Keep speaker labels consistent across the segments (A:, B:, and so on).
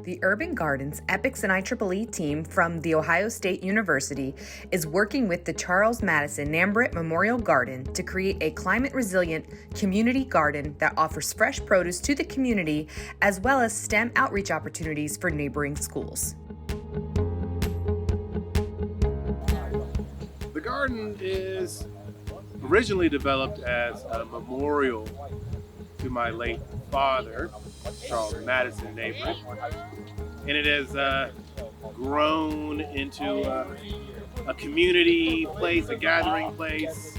A: The Urban Gardens Epics and IEEE team from The Ohio State University is working with the Charles Madison Nambritt Memorial Garden to create a climate-resilient community garden that offers fresh produce to the community as well as STEM outreach opportunities for neighboring schools.
B: The garden is originally developed as a memorial to my late father, Charles Madison Nambritt, and it has grown into a community place, a gathering place,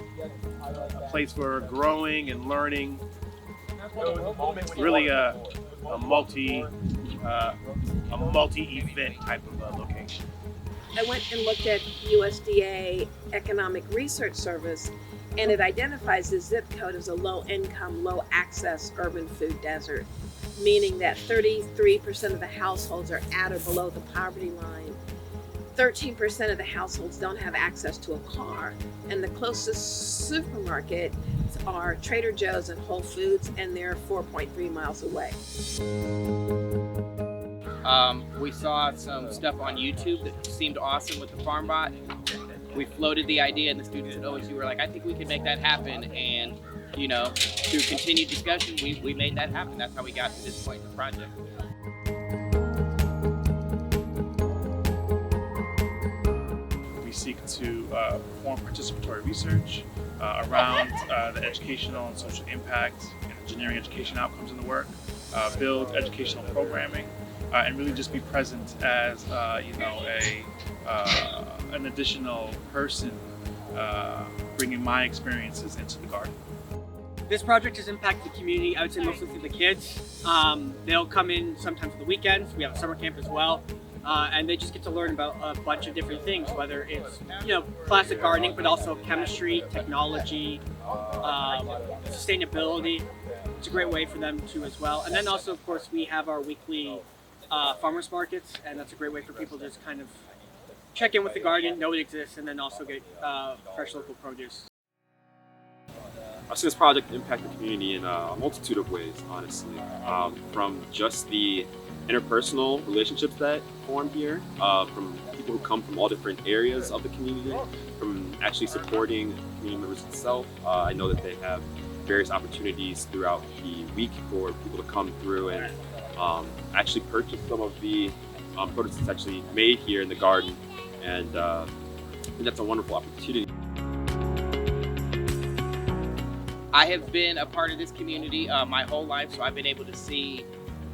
B: a place for growing and learning. Really a multi-event type of location.
C: I went and looked at USDA Economic Research Service, and it identifies the zip code as a low-income, low-access urban food desert, meaning that 33% of the households are at or below the poverty line. 13% of the households don't have access to a car, and the closest supermarket are Trader Joe's and Whole Foods, and they're 4.3 miles away.
D: We saw some stuff on YouTube that seemed awesome with the farm bot. We floated the idea, and the students at OSU were like, I think we could make that happen. And, you know, through continued discussion, we made that happen. That's how we got to this point in the project.
B: We seek to perform participatory research around the educational and social impact and engineering education outcomes in the work, build educational programming, and really just be present as an additional person bringing my experiences into the garden.
E: This project has impacted the community, I would say mostly through the kids. They'll come in sometimes for the weekends. We have a summer camp as well. And they just get to learn about a bunch of different things, whether it's, classic gardening, but also chemistry, technology, sustainability. It's a great way for them to as well. And then also, of course, we have our weekly farmers markets, and that's a great way for people to just kind of check in with the garden, know it exists, and then also get fresh local produce.
F: I've seen this project impact the community in a multitude of ways, honestly. From just the interpersonal relationships that form here, from people who come from all different areas of the community, from actually supporting community members itself. I know that they have various opportunities throughout the week for people to come through and actually purchase some of the produce that's actually made here in the garden, and I think that's a wonderful opportunity.
D: I have been a part of this community my whole life, so I've been able to see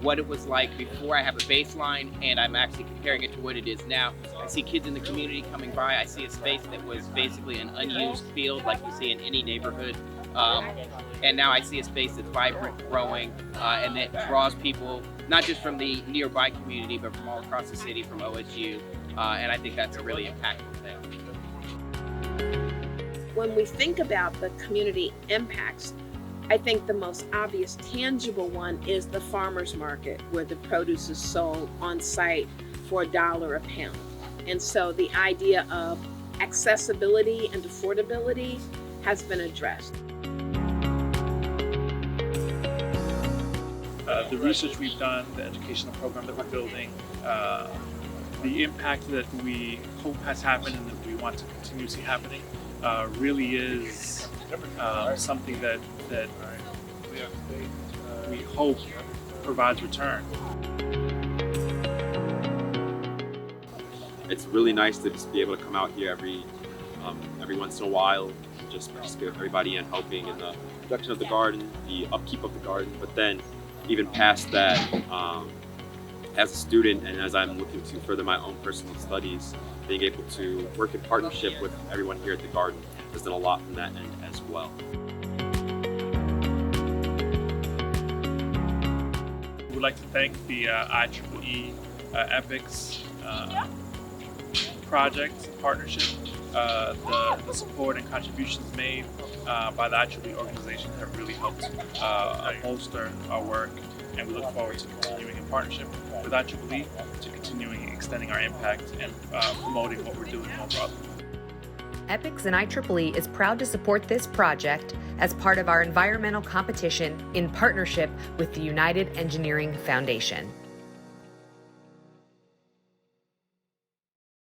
D: what it was like before. I have a baseline, and I'm actually comparing it to what it is now. I see kids in the community coming by. I see a space that was basically an unused field like you see in any neighborhood. And now I see a space that's vibrant, growing, and that draws people, not just from the nearby community, but from all across the city, from OSU. And I think that's a really impactful thing.
C: When we think about the community impacts, I think the most obvious tangible one is the farmer's market, where the produce is sold on site for $1 a pound. And so the idea of accessibility and affordability has been addressed.
B: The research we've done, the educational program that we're building, the impact that we hope has happened and that we want to continue to see happening really is something that we hope provides return.
F: It's really nice to just be able to come out here every once in a while, and just participate with everybody in helping in the production of the garden, the upkeep of the garden. But then, even past that, as a student and as I'm looking to further my own personal studies, being able to work in partnership with everyone here at the garden has done a lot from that end as well.
B: We'd like to thank the IEEE Epics project partnership. The support and contributions made by the IEEE organization have really helped bolster our work, and we look forward to continuing in partnership with IEEE to continuing extending our impact and promoting what we're doing more broadly.
A: EPICS and IEEE is proud to support this project as part of our environmental competition in partnership with the United Engineering Foundation.